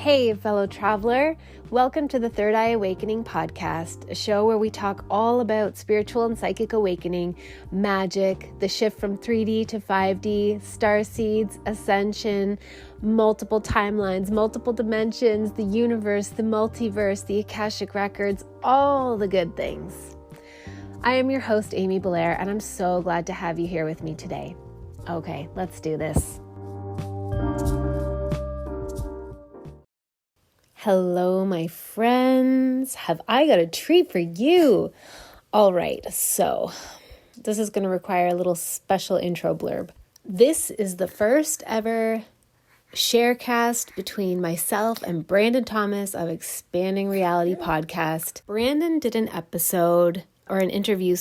Hey, fellow traveler. Welcome to the Third Eye Awakening podcast, a show where we talk all about spiritual and psychic awakening, magic, the shift from 3D to 5D, star seeds, ascension, multiple timelines, multiple dimensions, the universe, the multiverse, the Akashic records, all the good things. I am your host, Amy Belair, and I'm so glad to have you here with me today. Okay, let's do this. Hello, my friends. Have I got a treat for you? All right, so this is going to require a little special intro blurb. This is the first ever sharecast between myself and Brandon Thomas of Expanding Reality podcast. Brandon did an interview,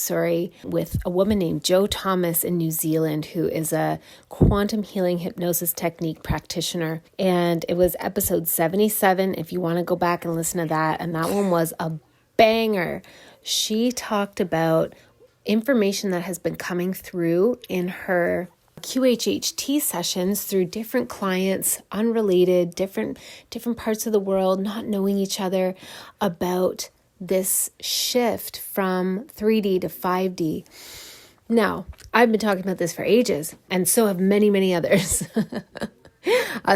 with a woman named Jo Thomas in New Zealand, who is a quantum healing hypnosis technique practitioner. And it was episode 77, if you want to go back and listen to that. And that one was a banger. She talked about information that has been coming through in her QHHT sessions through different clients, unrelated, different parts of the world, not knowing each other, about this shift from 3D to 5D. Now, I've been talking about this for ages, and so have many, many others.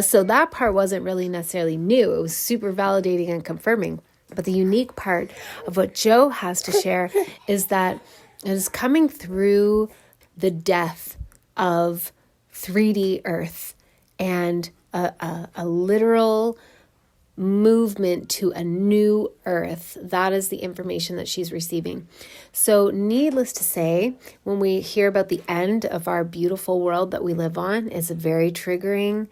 So that part wasn't really necessarily new. It was super validating and confirming. But the unique part of what Jo has to share is that it is coming through the death of 3D Earth and a literal movement to a new earth. That is the information that she's receiving. So needless to say, when we hear about the end of our beautiful world that we live on, it's a very triggering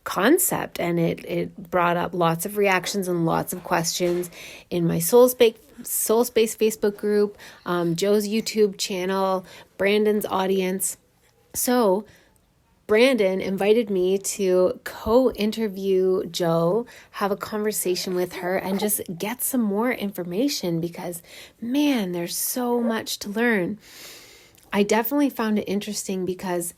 concept, and it brought up lots of reactions and lots of questions in my Soul Space Facebook group, Jo's YouTube channel, Brandon's audience. So Brandon invited me to co-interview Jo, have a conversation with her, and just get some more information because, man, there's so much to learn. I definitely found it interesting because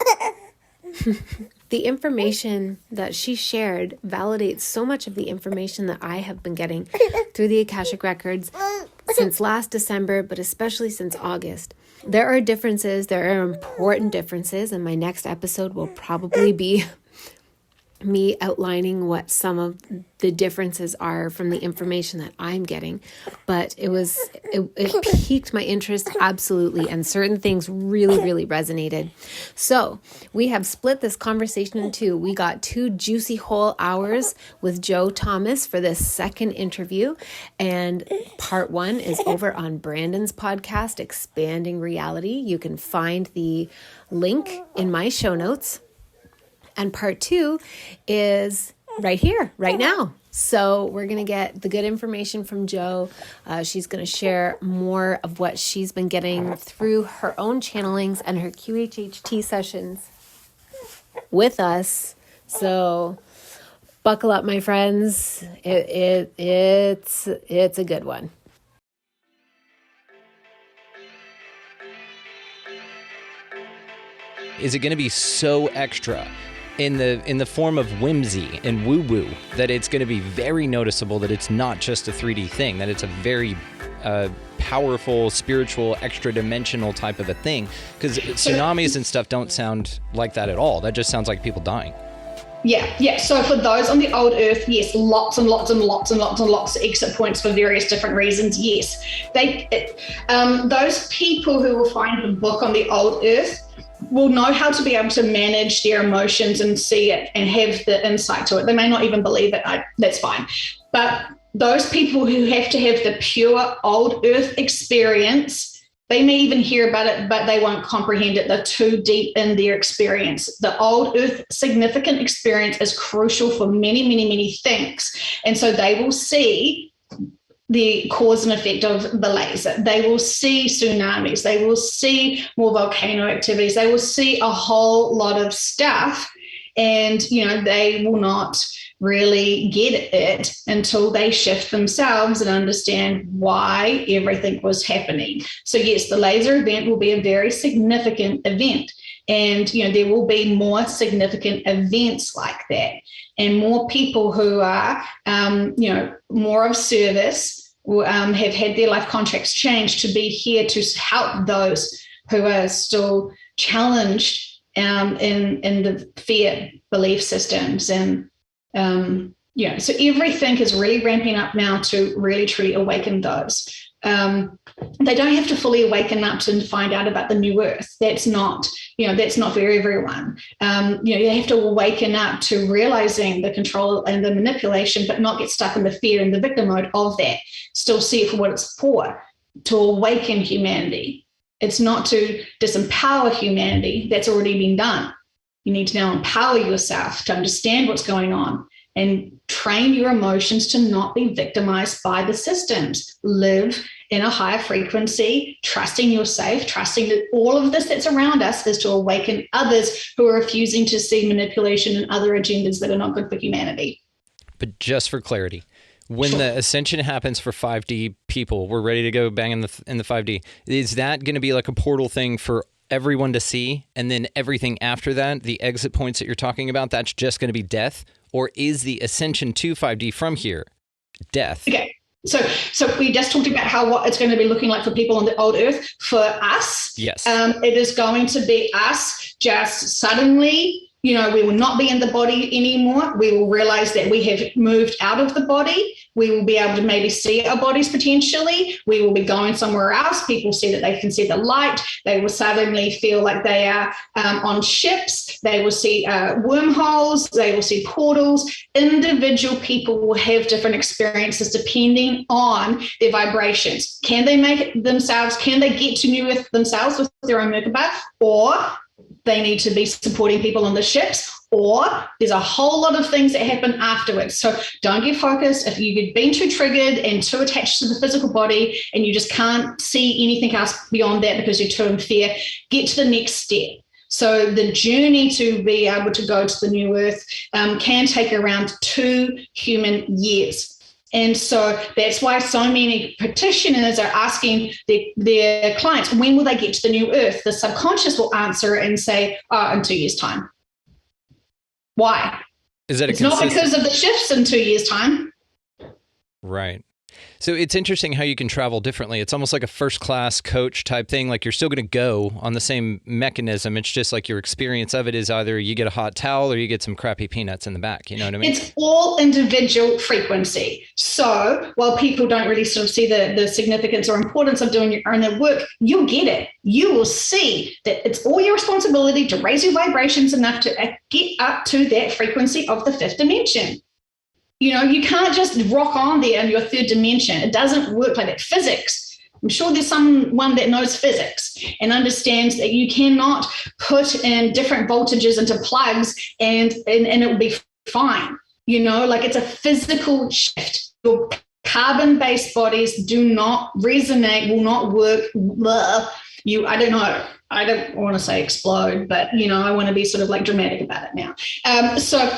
the information that she shared validates so much of the information that I have been getting through the Akashic records since last December, but especially since August. There are differences, there are important differences, and my next episode will probably be me outlining what some of the differences are from the information that I'm getting. But it piqued my interest, absolutely, and certain things really, really resonated. So we have split this conversation in two. We got 2 juicy whole hours with Jo Thomas for this second interview, and part 1 is over on Brandon's podcast, Expanding Reality. You can find the link in my show notes. And part 2 is right here, right now. So we're going to get the good information from Jo. She's going to share more of what she's been getting through her own channelings and her QHHT sessions with us. So buckle up, my friends. It's a good one. Is it going to be so extra in the form of whimsy and woo-woo that it's going to be very noticeable that it's not just a 3D thing, that it's a very powerful, spiritual, extra-dimensional type of a thing? Because tsunamis and stuff don't sound like that at all. That just sounds like people dying. Yeah. So for those on the old Earth, yes, lots and lots of exit points for various different reasons. Yes, those people who will find the book on the old Earth will know how to be able to manage their emotions and see it and have the insight to it. They may not even believe it. That's fine. But those people who have to have the pure old Earth experience, they may even hear about it, but they won't comprehend it. They're too deep in their experience. The old Earth significant experience is crucial for many, many, many things. And so they will see the cause and effect of the laser. They will see tsunamis. They will see more volcano activities. They will see a whole lot of stuff. And, they will not really get it until they shift themselves and understand why everything was happening. So yes, the laser event will be a very significant event. And, there will be more significant events like that, and more people who are, more of service, have had their life contracts changed to be here to help those who are still challenged in the fear belief systems. And, so everything is really ramping up now to really truly awaken those. They don't have to fully awaken up to find out about the new earth. That's not for everyone. You have to awaken up to realizing the control and the manipulation, but not get stuck in the fear and the victim mode of that. Still see it for what it's for, to awaken humanity. It's not to disempower humanity. That's already been done. You need to now empower yourself to understand what's going on and train your emotions to not be victimized by the systems. Live in a higher frequency, trusting you're safe, trusting that all of this that's around us is to awaken others who are refusing to see manipulation and other agendas that are not good for humanity. But just for clarity, when the ascension happens for 5D people, we're ready to go bang in the 5D. Is that going to be like a portal thing for everyone to see? And then everything after that, the exit points that you're talking about, that's just going to be death? Or is the ascension to 5D from here death? Okay. So we just talked about what it's going to be looking like for people on the old earth. For us, yes, it is going to be us just suddenly, we will not be in the body anymore. We will realize that we have moved out of the body. We will be able to maybe see our bodies potentially. We will be going somewhere else. People see that they can see the light. They will suddenly feel like they are on ships. They will see wormholes. They will see portals. Individual people will have different experiences depending on their vibrations. Can they make it themselves? Can they get to New Earth themselves with their own Merkaba? Or they need to be supporting people on the ships, or there's a whole lot of things that happen afterwards. So don't get focused. If you've been too triggered and too attached to the physical body and you just can't see anything else beyond that because you're too in fear, get to the next step. So the journey to be able to go to the new earth can take around 2 human years. And so that's why so many practitioners are asking their clients, when will they get to the new earth? The subconscious will answer and say, in 2 years' time. Why? Is that it's not because of the shifts in 2 years' time. Right. So it's interesting how you can travel differently. It's almost like a first-class coach type thing. Like you're still going to go on the same mechanism. It's just like your experience of it is either you get a hot towel or you get some crappy peanuts in the back. You know what I mean? It's all individual frequency. So while people don't really sort of see the significance or importance of doing your own work, you'll get it. You will see that it's all your responsibility to raise your vibrations enough to get up to that frequency of the 5th dimension. You can't just rock on there in your 3rd dimension. It doesn't work like that. Physics. I'm sure there's someone that knows physics and understands that you cannot put in different voltages into plugs and it will be fine. It's a physical shift. Your carbon-based bodies do not resonate, will not work. I don't know. I don't want to say explode, but, I want to be sort of like dramatic about it now. So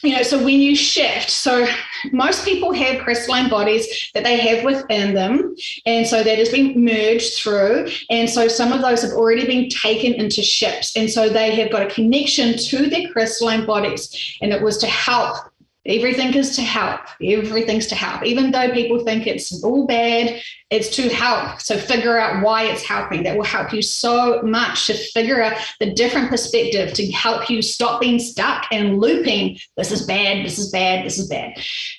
when you shift, so most people have crystalline bodies that they have within them. And so that has been merged through. And so some of those have already been taken into ships. And so they have got a connection to their crystalline bodies. And it was to help. Everything is to help. Everything's to help. Even though people think it's all bad, it's to help. So figure out why it's helping. That will help you so much to figure out the different perspective to help you stop being stuck and looping. This is bad, this is bad, this is bad.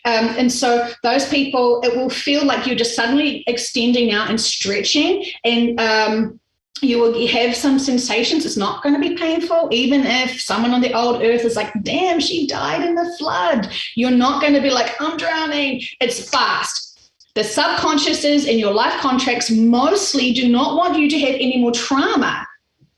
And so those people, it will feel like you're just suddenly extending out and stretching, and you will have some sensations. It's not going to be painful. Even if someone on the old earth is like, damn, she died in the flood. You're not going to be like, I'm drowning. It's fast. The subconsciouses in your life contracts mostly do not want you to have any more trauma.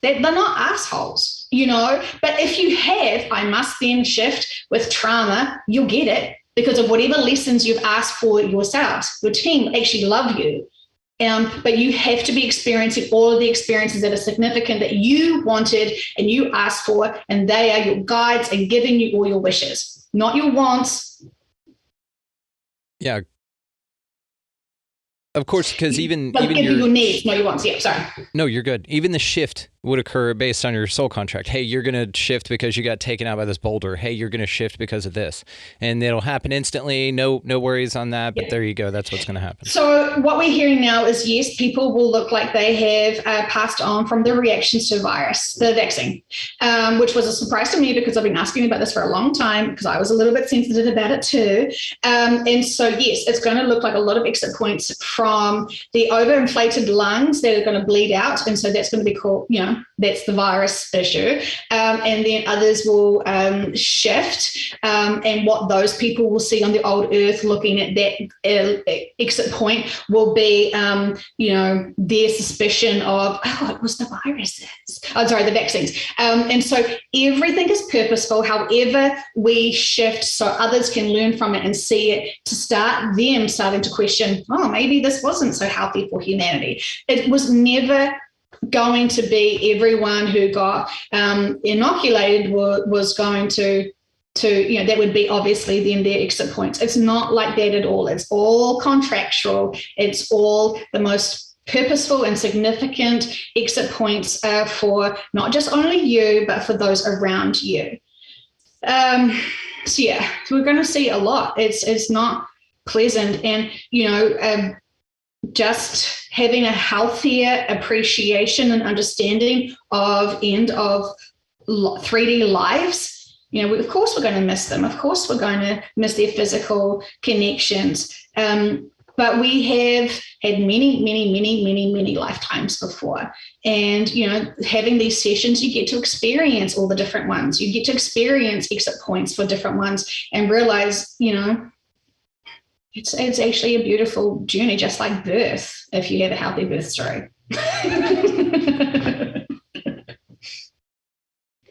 They're not assholes, But if you have, I must then shift with trauma, you'll get it because of whatever lessons you've asked for yourselves. Your team actually love you. But you have to be experiencing all of the experiences that are significant that you wanted and you asked for, and they are your guides and giving you all your wishes. not your wants. Yeah. Of course, because even your needs, not your wants. Yeah, sorry. No, you're good. Even the shift would occur based on your soul contract. Hey, you're going to shift because you got taken out by this boulder. Hey, you're going to shift because of this. And it'll happen instantly. No worries on that. But there you go. That's what's going to happen. So what we're hearing now is, yes, people will look like they have passed on from the reactions to the vaccine, which was a surprise to me because I've been asking about this for a long time because I was a little bit sensitive about it too. And so, yes, it's going to look like a lot of exit points from the overinflated lungs that are going to bleed out. And so that's going to be called, that's the virus issue. And then others will shift. And what those people will see on the old earth looking at that exit point will be, their suspicion of, it was the viruses. The vaccines. And so everything is purposeful. However, we shift so others can learn from it and see it to start them starting to question, maybe this wasn't so healthy for humanity. It was never going to be everyone who got inoculated was going to that would be obviously then their exit points. It's not like that at all. It's all contractual. It's all the most purposeful and significant exit points for not just only you, but for those around you. So we're going to see a lot. It's not pleasant. And, just having a healthier appreciation and understanding of end of 3D lives. Of course we're going to miss them. Of course we're going to miss their physical connections. But we have had many lifetimes before. And, having these sessions, you get to experience all the different ones. You get to experience exit points for different ones and realize, it's actually a beautiful journey, just like birth, if you have a healthy birth story.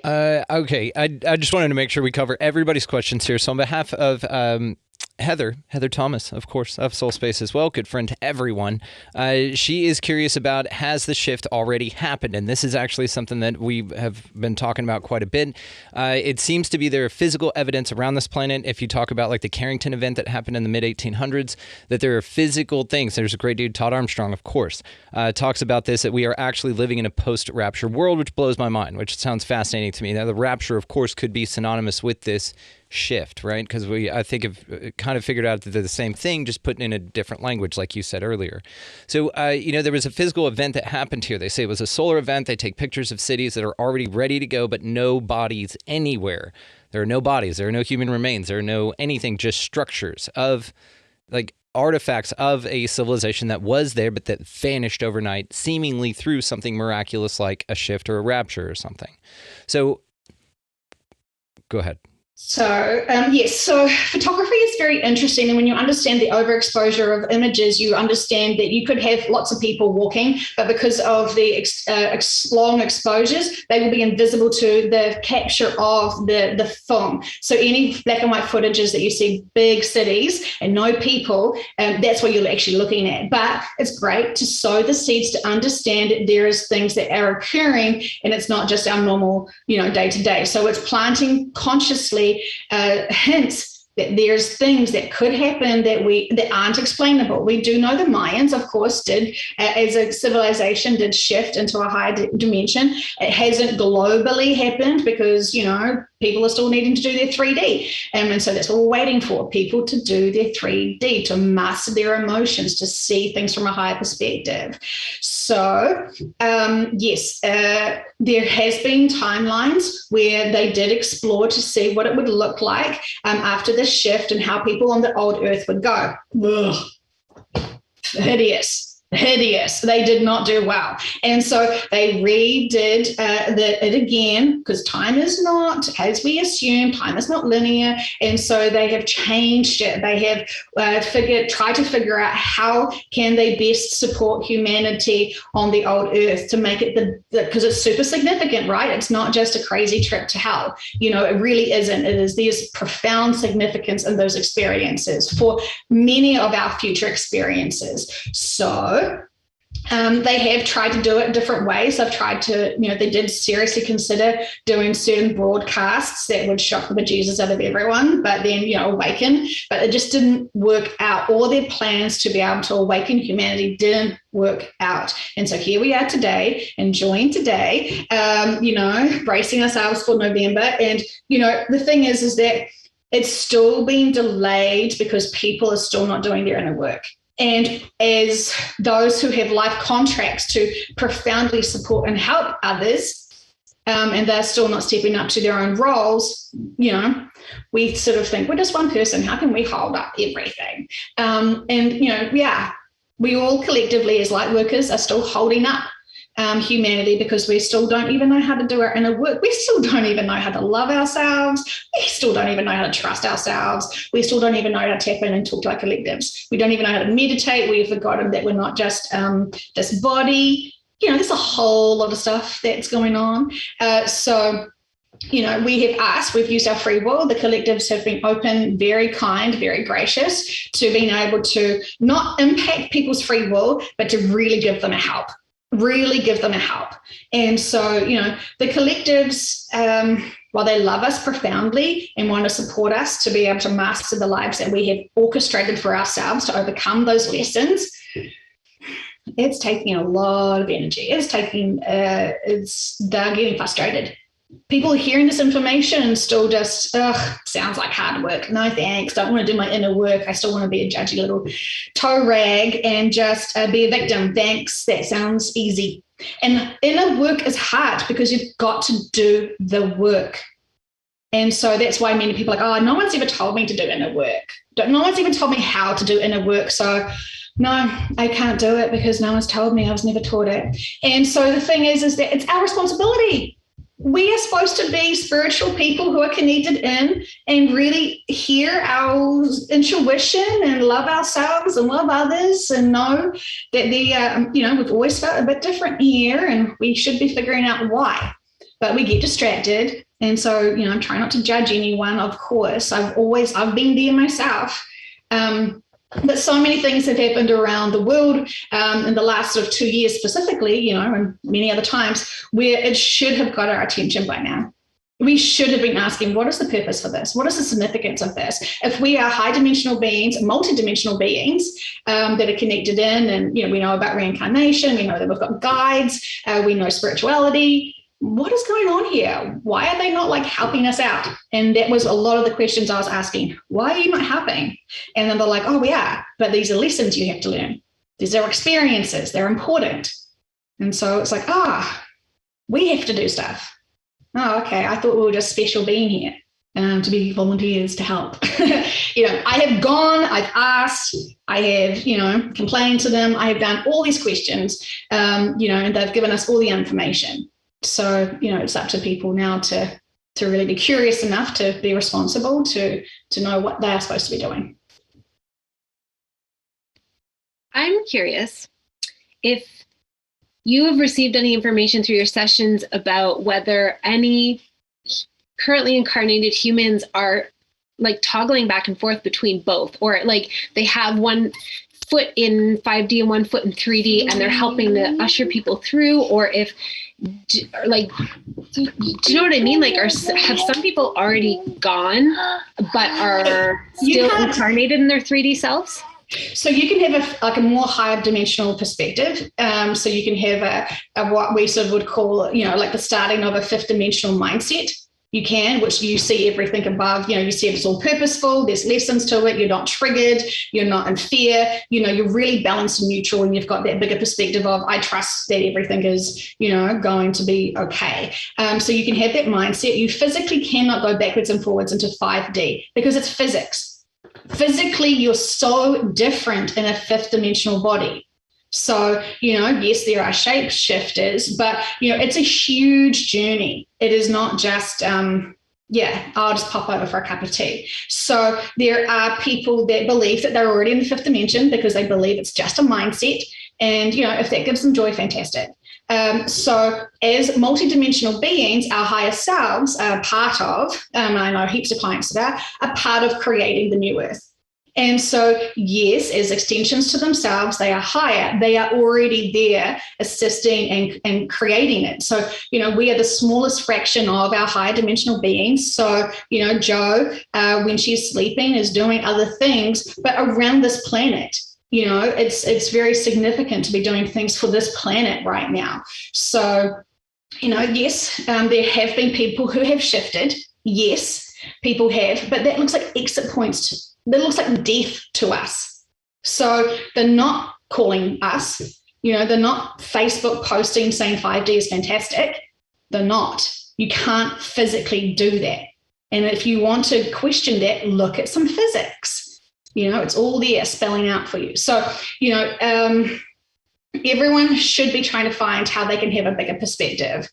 Okay. I just wanted to make sure we cover everybody's questions here. So on behalf of Heather Thomas, of course, of Soul Space as well, good friend to everyone. She is curious about, has the shift already happened? And this is actually something that we have been talking about quite a bit. It seems to be there physical evidence around this planet. If you talk about like the Carrington event that happened in the mid-1800s, that there are physical things. There's a great dude, Todd Armstrong, of course, talks about this, that we are actually living in a post-rapture world, which blows my mind, which sounds fascinating to me. Now, the rapture, of course, could be synonymous with this shift, right? Because I think have kind of figured out that they're the same thing, just put in a different language, like you said earlier. So, there was a physical event that happened here. They say it was a solar event. They take pictures of cities that are already ready to go, but no bodies anywhere. There are no bodies. There are no human remains. There are no anything, just structures of like artifacts of a civilization that was there, but that vanished overnight, seemingly through something miraculous like a shift or a rapture or something. So, go ahead. So, yes, so photography is very interesting. And when you understand the overexposure of images, you understand that you could have lots of people walking, but because of the long exposures, they will be invisible to the capture of the film. So any black and white footages that you see big cities and no people, that's what you're actually looking at. But it's great to sow the seeds to understand that there is things that are occurring and it's not just our normal, day to day. So it's planting consciously hints that there's things that could happen that aren't explainable. We do know the Mayans, of course, did as a civilization did shift into a higher dimension. It hasn't globally happened because people are still needing to do their 3D, and so that's what we're waiting for: people to do their 3D, to master their emotions, to see things from a higher perspective. So yes, there has been timelines where they did explore to see what it would look like after the shift and how people on the old earth would go. Ugh. Hideous. They did not do well. And so they redid it again, because time is not, as we assume, time is not linear. And so they have changed it. They have tried to figure out how can they best support humanity on the old earth to make it because it's super significant, right? It's not just a crazy trip to hell. It really isn't. There's profound significance in those experiences for many of our future experiences. So They have tried to do it different ways. They've tried to, they did seriously consider doing certain broadcasts that would shock the bejesus out of everyone, but then, awaken. But it just didn't work out. All their plans to be able to awaken humanity didn't work out. And so here we are today, enjoying today, bracing ourselves for November. And, the thing is that it's still being delayed because people are still not doing their inner work. And as those who have life contracts to profoundly support and help others, and they're still not stepping up to their own roles, we sort of think, we're just one person. How can we hold up everything? We all collectively as light workers are still holding up humanity because we still don't even know how to do our inner work. We still don't even know how to love ourselves. We still don't even know how to trust ourselves. We still don't even know how to tap in and talk to our collectives. We don't even know how to meditate. We've forgotten that we're not just this body. There's a whole lot of stuff that's going on. We have asked, we've used our free will. The collectives have been open, very kind, very gracious to being able to not impact people's free will, but to really give them a help. And so, the collectives, while they love us profoundly and want to support us to be able to master the lives that we have orchestrated for ourselves to overcome those lessons, it's taking a lot of energy. They're getting frustrated. People are hearing this information and still just, sounds like hard work. No, thanks. Don't want to do my inner work. I still want to be a judgy little toe rag and just be a victim. Thanks. That sounds easy. And inner work is hard because you've got to do the work. And so that's why many people are like, no one's ever told me to do inner work. No one's even told me how to do inner work. So no, I can't do it because no one's told me. I was never taught it. And so the thing is that it's our responsibility. We are supposed to be spiritual people who are connected in and really hear our intuition and love ourselves and love others and know that we've always felt a bit different here and we should be figuring out why. But we get distracted. And so, I'm trying not to judge anyone, of course. I've been there myself. But so many things have happened around the world in the last sort of 2 years specifically, and many other times where it should have got our attention by now. We should have been asking, what is the purpose for this? What is the significance of this? If we are high dimensional beings, multidimensional beings that are connected in, and we know about reincarnation, we know that we've got guides, we know spirituality. What is going on here? Why are they not helping us out? And that was a lot of the questions I was asking. Why are you not helping? And then they're like, we are, but these are lessons you have to learn. These are experiences. They're important. And so it's like, we have to do stuff. Oh, okay. I thought we were just special being here to be volunteers to help. I have gone, I've asked, I have, complained to them. I have done all these questions, and they've given us all the information. So, it's up to people now to really be curious enough to be responsible, to know what they are supposed to be doing. I'm curious if you have received any information through your sessions about whether any currently incarnated humans are toggling back and forth between both, or they have one foot in 5D and 1 foot in 3D and they're helping to usher people through, or if do you know what I mean? Have some people already gone but are still incarnated in their 3D selves? So you can have a more higher dimensional perspective. So you can have a what we sort of would call, the starting of a fifth dimensional mindset. You can, which you see everything above, you see it's all purposeful, there's lessons to it, you're not triggered, you're not in fear, you're really balanced and neutral, and you've got that bigger perspective of, I trust that everything is, going to be okay. So you can have that mindset. You physically cannot go backwards and forwards into 5D because it's physics. Physically, you're so different in a fifth dimensional body. So, yes, there are shape shifters, but, it's a huge journey. It is not just, I'll just pop over for a cup of tea. So there are people that believe that they're already in the fifth dimension because they believe it's just a mindset. And, if that gives them joy, fantastic. So as multidimensional beings, our higher selves are part of, and I know heaps of clients that are part of creating the new earth. And so, yes, as extensions to themselves, they are higher. They are already there assisting and creating it. So, we are the smallest fraction of our higher dimensional beings. So, Jo, when she's sleeping, is doing other things, but around this planet. It's very significant to be doing things for this planet right now. So, yes, there have been people who have shifted. Yes, people have, but that looks like exit points. That looks like death to us. So they're not calling us, they're not Facebook posting saying 5D is fantastic. They're not. You can't physically do that. And if you want to question that, look at some physics. It's all there spelling out for you. So, everyone should be trying to find how they can have a bigger perspective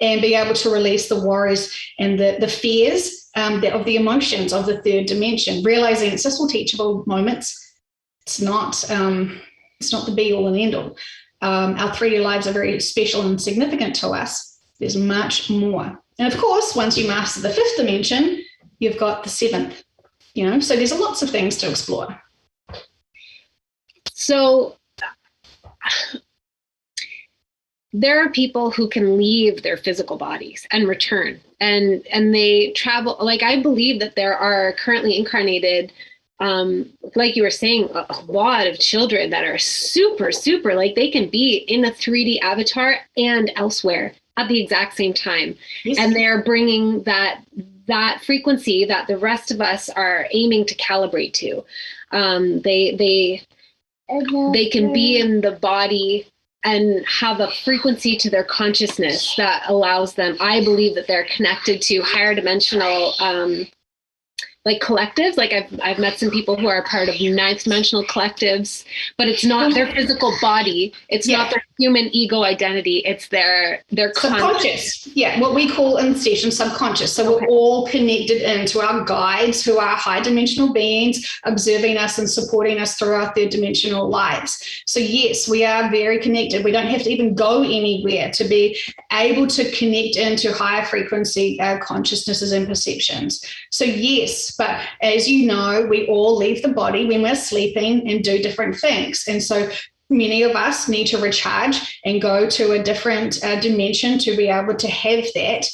and be able to release the worries and the fears of the emotions of the third dimension, realizing it's just all teachable moments. It's not the be all and end all. Our 3D lives are very special and significant to us. There's much more. And of course, once you master the fifth dimension, you've got the seventh, so there's lots of things to explore. So there are people who can leave their physical bodies and return and they travel. Like, I believe that there are currently incarnated, like you were saying, a lot of children that are super, super, like they can be in a 3D avatar and elsewhere at the exact same time. Yes. And they're bringing that frequency that the rest of us are aiming to calibrate to. They can be in the body and have a frequency to their consciousness that allows them, I believe that they're connected to higher dimensional, like collectives. Like I've met some people who are part of ninth dimensional collectives, but it's not their physical body. It's not their human ego identity. It's their subconscious. Yeah, what we call in session subconscious. So we're all connected into our guides who are high dimensional beings, observing us and supporting us through our third dimensional lives. So yes, we are very connected. We don't have to even go anywhere to be able to connect into higher frequency consciousnesses and perceptions. So yes, but as you know, we all leave the body when we're sleeping and do different things. And so many of us need to recharge and go to a different dimension to be able to have that.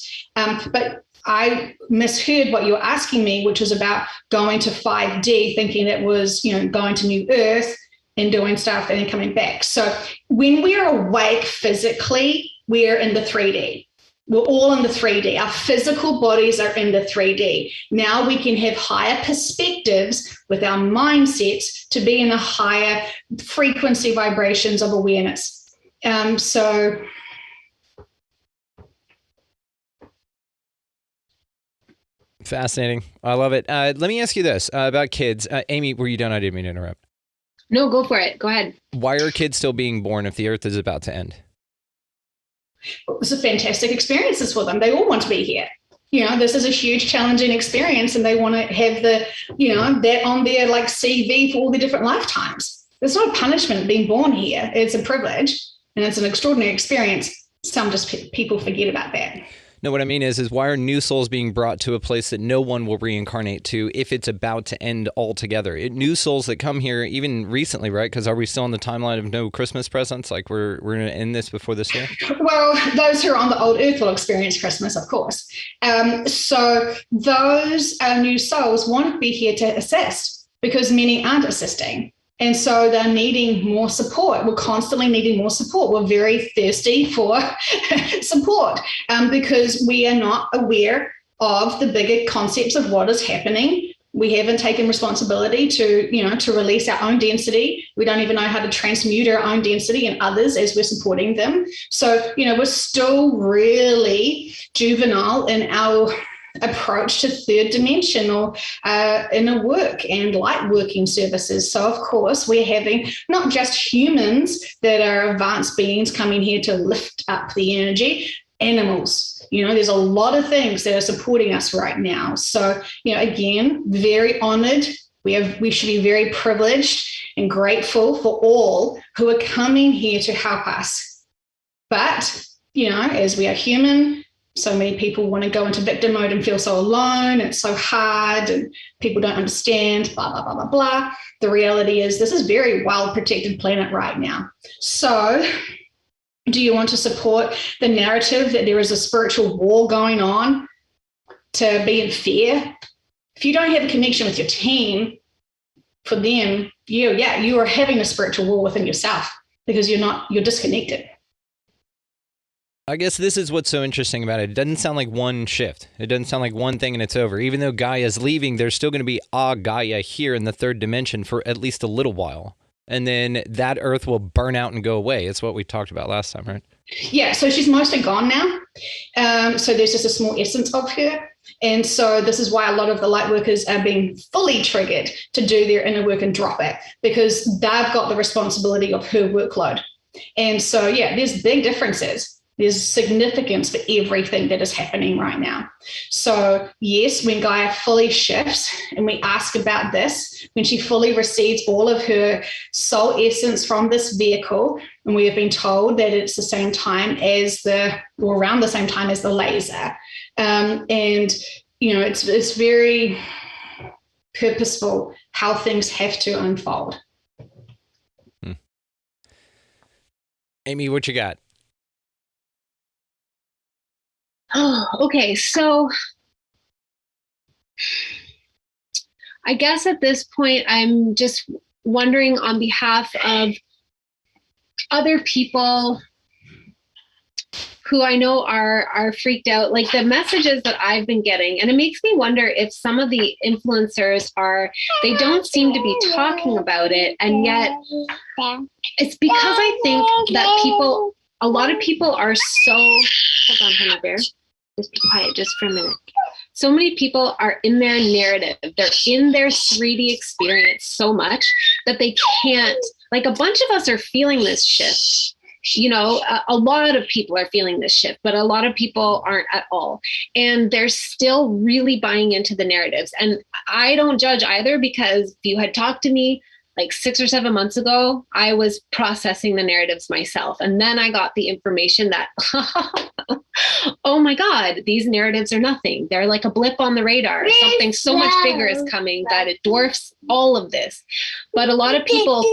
But I misheard what you were asking me, which was about going to 5D, thinking it was, going to New Earth and doing stuff and then coming back. So when we're awake physically, we're in the 3D. We're all in the 3D. Our physical bodies are in the 3D. Now we can have higher perspectives with our mindsets to be in the higher frequency vibrations of awareness. So fascinating. I love it. Let me ask you this about kids. Amy, were you done? I didn't mean to interrupt. No, go for it. Go ahead. Why are kids still being born if the earth is about to end? It was a fantastic experiences for them. They all want to be here. This is a huge challenging experience and they want to have the, that on their like CV for all the different lifetimes. It's not a punishment being born here. It's a privilege and it's an extraordinary experience. Some people forget about that. No, what I mean is why are new souls being brought to a place that no one will reincarnate to if it's about to end altogether? New souls that come here even recently, right? Because are we still on the timeline of no Christmas presents? Like we're going to end this before this year? Well, those who are on the old earth will experience Christmas, of course. So those new souls won't be here to assist because many aren't assisting. And so they're needing more support. We're constantly needing more support. We're very thirsty for support because we are not aware of the bigger concepts of what is happening. We haven't taken responsibility to release our own density. We don't even know how to transmute our own density and others as we're supporting them. So, we're still really juvenile in our approach to third dimensional inner work and light working services. So of course we're having not just humans that are advanced beings coming here to lift up the energy, animals. There's a lot of things that are supporting us right now. So, again, very honored. We should be very privileged and grateful for all who are coming here to help us. But, as we are human, so many people want to go into victim mode and feel so alone. It's so hard and people don't understand, blah, blah, blah, blah, blah. The reality is this is very well protected planet right now. So do you want to support the narrative that there is a spiritual war going on to be in fear? If you don't have a connection with your team, for them, you are having a spiritual war within yourself because you're disconnected. I guess this is what's so interesting about it. It doesn't sound like one shift. It doesn't sound like one thing and it's over. Even though Gaia's leaving, there's still going to be Gaia here in the third dimension for at least a little while. And then that Earth will burn out and go away. It's what we talked about last time, right? Yeah, so she's mostly gone now. So there's just a small essence of her. And so this is why a lot of the light workers are being fully triggered to do their inner work and drop it, because they've got the responsibility of her workload. And so, yeah, there's big differences. There's significance for everything that is happening right now. So yes, when Gaia fully shifts, and we ask about this, when she fully receives all of her soul essence from this vehicle, and we have been told that it's the same time as around the same time as the laser. And, it's very purposeful how things have to unfold. Amy, what you got? Oh, okay. So I guess at this point, I'm just wondering on behalf of other people who I know are freaked out, like the messages that I've been getting. And it makes me wonder if some of the influencers they don't seem to be talking about it. And yet it's because I think that a lot of people are so, hold on, honey bear. Just be quiet just for a minute. So many people are in their narrative. They're in their 3D experience so much that they can't, like a bunch of us are feeling this shift. A lot of people are feeling this shift, but a lot of people aren't at all. And they're still really buying into the narratives. And I don't judge either, because if you had talked to me like 6 or 7 months ago, I was processing the narratives myself. And then I got the information that, oh my God, these narratives are nothing. They're like a blip on the radar. Something so much bigger is coming that it dwarfs all of this. But a lot of people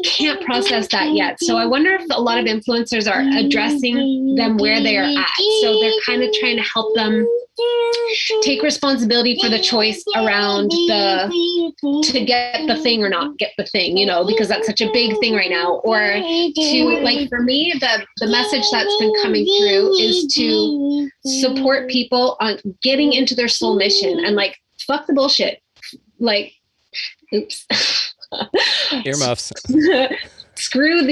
can't process that yet. So I wonder if a lot of influencers are addressing them where they are at. So they're kind of trying to help them take responsibility for the choice around to get the thing or not get the thing, because that's such a big thing right now. Or to, like, for me, the message that's been coming through is to support people on getting into their soul mission and, like, fuck the bullshit. Like, oops. Earmuffs. Screw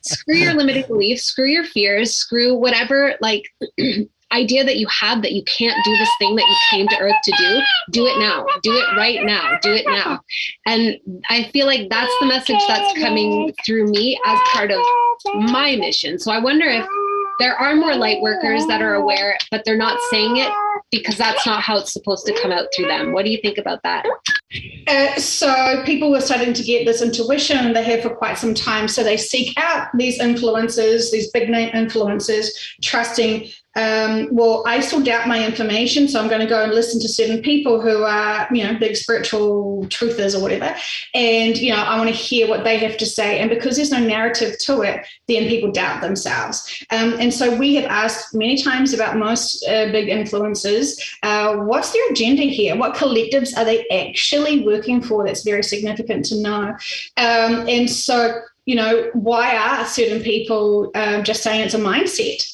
screw your limiting beliefs, screw your fears, screw whatever, like, idea that you have that you can't do this thing that you came to Earth to do it now. Do it right now. Do it now. And I feel like that's the message that's coming through me as part of my mission. So I wonder if there are more light workers that are aware, but they're not saying it because that's not how it's supposed to come out through them. What do you think about that? So people were starting to get this intuition, and they have for quite some time. So they seek out these influencers, these big name influencers, trusting, I still doubt my information, so I'm going to go and listen to certain people who are, big spiritual truthers or whatever. And, I want to hear what they have to say. And because there's no narrative to it, then people doubt themselves. And so we have asked many times about most big influencers, what's their agenda here? What collectives are they actually working for? That's very significant to know. And so, why are certain people just saying it's a mindset?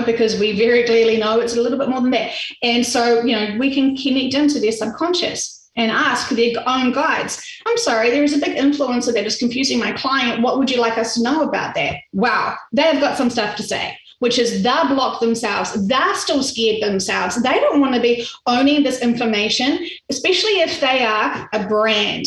Because we very clearly know it's a little bit more than that. And so, we can connect into their subconscious and ask their own guides. I'm sorry, there is a big influencer that is confusing my client. What would you like us to know about that? Wow, they've got some stuff to say, which is they're blocked themselves. They're still scared themselves. They don't want to be owning this information, especially if they are a brand.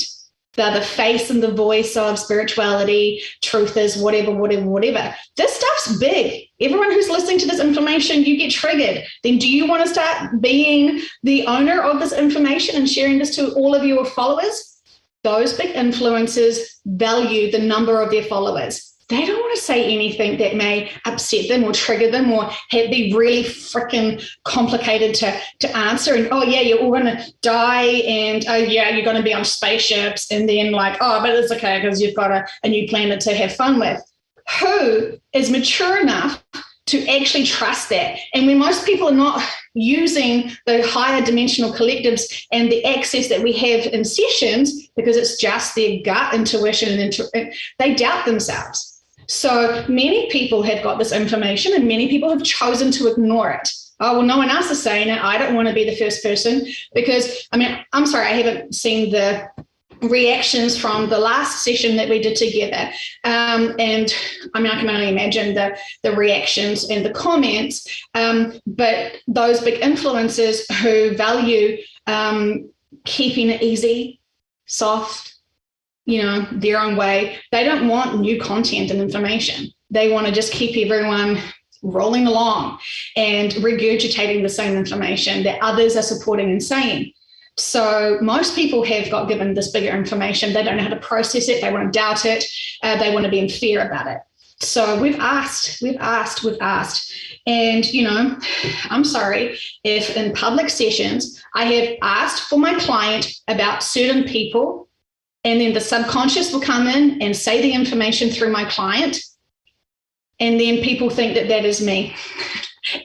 They're the face and the voice of spirituality, truthers, whatever. This stuff's big. Everyone who's listening to this information, you get triggered. Then do you want to start being the owner of this information and sharing this to all of your followers? Those big influencers value the number of their followers. they don't want to say anything that may upset them or trigger them or be really freaking complicated to answer. And, oh, yeah, you're all going to die. And, oh, yeah, you're going to be on spaceships. And then like, oh, but it's okay because you've got a new planet to have fun with. Who is mature enough to actually trust that? And when most people are not using the higher dimensional collectives and the access that we have in sessions because it's just their gut intuition, and they doubt themselves. So many people have got this information and many people have chosen to ignore it. Oh, well, no one else is saying it. I don't want to be the first person because, I mean, I'm sorry, I haven't seen the reactions from the last session that we did together. And I mean, I can only imagine the reactions and the comments, but those big influencers who value keeping it easy, soft, their own way, they don't want new content and information. They want to just keep everyone rolling along and regurgitating the same information that others are supporting and saying. So most people have got given this bigger information. They don't know how to process it. They want to doubt it. They want to be in fear about it. So we've asked. And, I'm sorry if in public sessions, I have asked for my client about certain people, and then the subconscious will come in and say the information through my client. And then people think that is me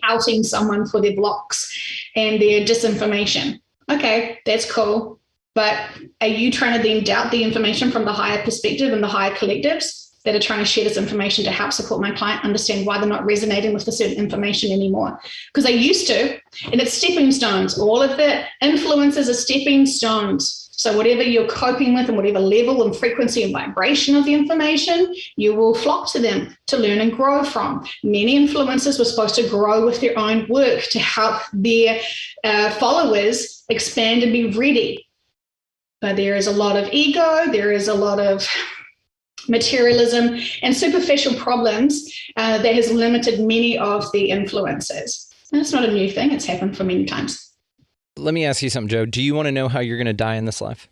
outing someone for their blocks and their disinformation. Okay, that's cool. But are you trying to then doubt the information from the higher perspective and the higher collectives that are trying to share this information to help support my client understand why they're not resonating with the certain information anymore? Because they used to, and it's stepping stones. All of the influences are stepping stones. So whatever you're coping with and whatever level and frequency and vibration of the information, you will flock to them to learn and grow from. Many influencers were supposed to grow with their own work to help their followers expand and be ready. But there is a lot of ego, there is a lot of materialism and superficial problems that has limited many of the influencers. And it's not a new thing, it's happened for many times. Let me ask you something, Joe. Do you want to know how you're going to die in this life?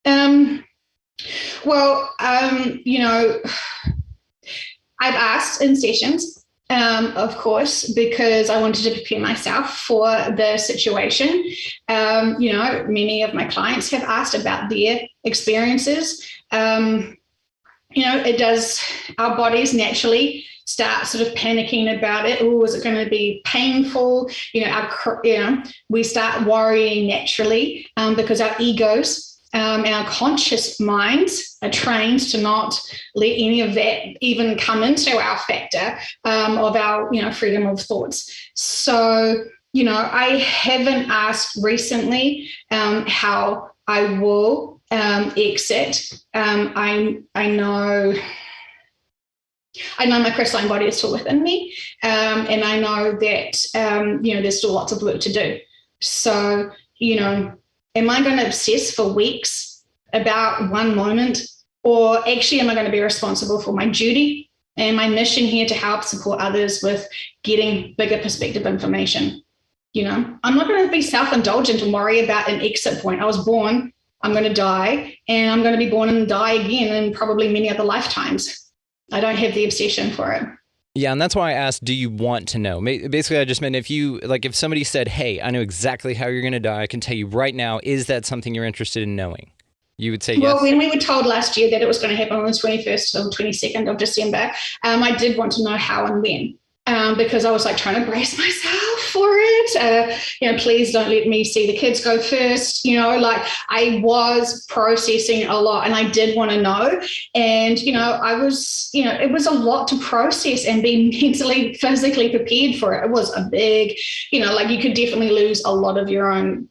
I've asked in sessions, of course, because I wanted to prepare myself for the situation. Many of my clients have asked about their experiences. It does, our bodies naturally start sort of panicking about it. Oh, is it going to be painful? We start worrying naturally because our egos and our conscious minds are trained to not let any of that even come into our factor of our, freedom of thoughts. So, I haven't asked recently how I will exit. I know my crystalline body is still within me, and I know that, there's still lots of work to do. So, am I going to obsess for weeks about one moment, or actually am I going to be responsible for my duty and my mission here to help support others with getting bigger perspective information? I'm not going to be self-indulgent and worry about an exit point. I was born, I'm going to die, and I'm going to be born and die again in probably many other lifetimes. I don't have the obsession for it. Yeah, and that's why I asked, do you want to know? Basically, I just meant if somebody said, hey, I know exactly how you're going to die, I can tell you right now, is that something you're interested in knowing? You would say yes. Well, when we were told last year that it was going to happen on the 21st or 22nd of December, I did want to know how and when. Because I was trying to brace myself for it. Please don't let me see the kids go first. I was processing a lot and I did want to know. And, I was, it was a lot to process and be mentally, physically prepared for it. It was a big, you could definitely lose a lot of your own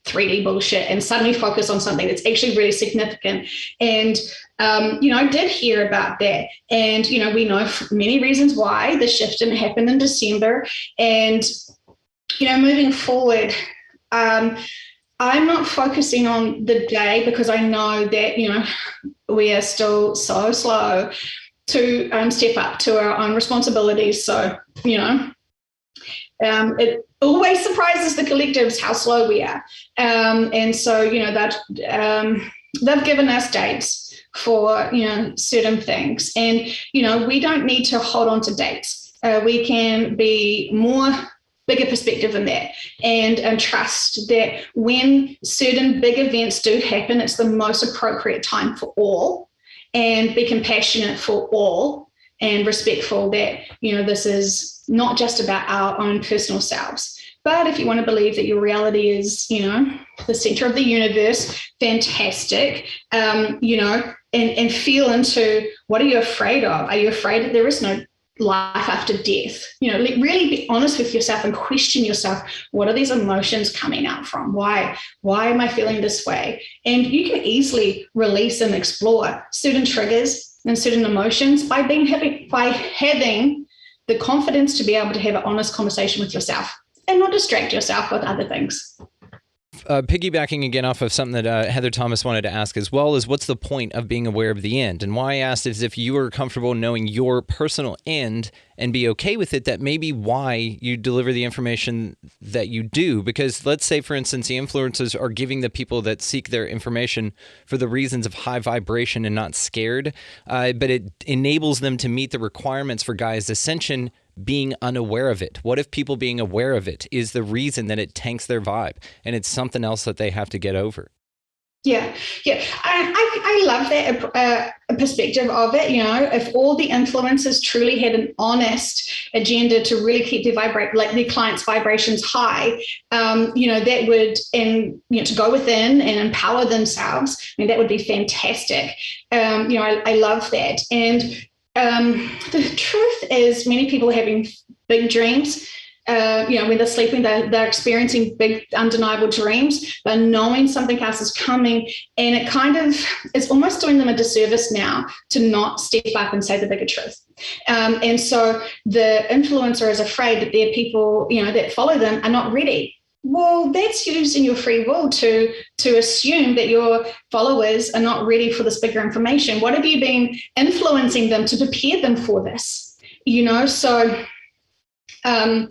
3D bullshit and suddenly focus on something that's actually really significant. And, I did hear about that. And, we know many reasons why the shift didn't happen in December. And, moving forward, I'm not focusing on the day because I know that, we are still so slow to step up to our own responsibilities. So, it always surprises the collectives how slow we are. And so, they've given us dates for, certain things. And, we don't need to hold on to dates. We can be more bigger perspective than that, and trust that when certain big events do happen, it's the most appropriate time for all, and be compassionate for all and respectful that, this is not just about our own personal selves. But if you want to believe that your reality is, the center of the universe, fantastic, and feel into, what are you afraid of? Are you afraid that there is no life after death? Really be honest with yourself and question yourself. What are these emotions coming out from? Why am I feeling this way? And you can easily release and explore certain triggers and certain emotions by having the confidence to be able to have an honest conversation with yourself and not distract yourself with other things. Piggybacking again off of something that Heather Thomas wanted to ask as well, is what's the point of being aware of the end? And why I asked is if you are comfortable knowing your personal end and be okay with it, that may be why you deliver the information that you do. Because let's say, for instance, the influencers are giving the people that seek their information for the reasons of high vibration and not scared, but it enables them to meet the requirements for Gaia's ascension being unaware of it. What if people being aware of it is the reason that it tanks their vibe and it's something else that they have to get over? Yeah. I love that perspective of it. If all the influencers truly had an honest agenda to really keep their clients' vibrations high, that would, and to go within and empower themselves. That would be fantastic. I love that. And the truth is, many people are having big dreams. When they're sleeping, they're experiencing big, undeniable dreams. They're knowing something else is coming, and it's almost doing them a disservice now to not step up and say the bigger truth. And so the influencer is afraid that their people, that follow them are not ready. Well, that's using your free will to assume that your followers are not ready for this bigger information. What have you been influencing them to prepare them for this? So, I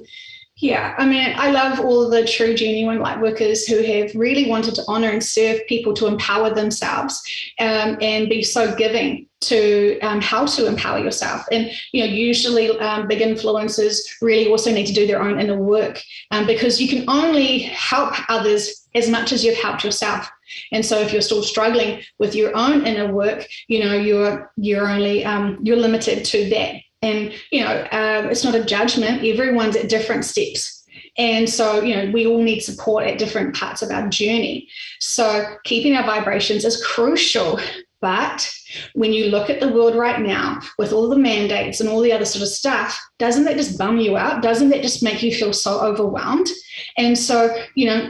love all the true, genuine light workers who have really wanted to honor and serve people to empower themselves, and be so giving to how to empower yourself. And, usually big influencers really also need to do their own inner work, because you can only help others as much as you've helped yourself. And so if you're still struggling with your own inner work, you're only, you're limited to that. And, it's not a judgment. Everyone's at different steps. And so, we all need support at different parts of our journey. So keeping our vibrations is crucial. But when you look at the world right now with all the mandates and all the other sort of stuff, doesn't that just bum you out? Doesn't that just make you feel so overwhelmed? And so,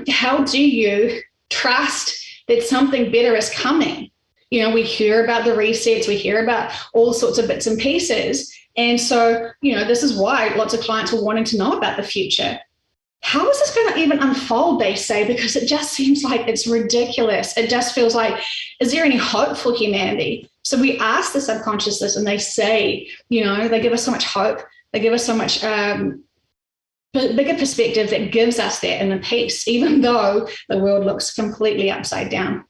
how do you trust that something better is coming? We hear about the resets, we hear about all sorts of bits and pieces. And so, this is why lots of clients are wanting to know about the future. How is this going to even unfold, they say, because it just seems like it's ridiculous. It just feels like, is there any hope for humanity? So we ask the subconscious this, and they say, they give us so much hope. They give us so much bigger perspective that gives us that inner peace, even though the world looks completely upside down.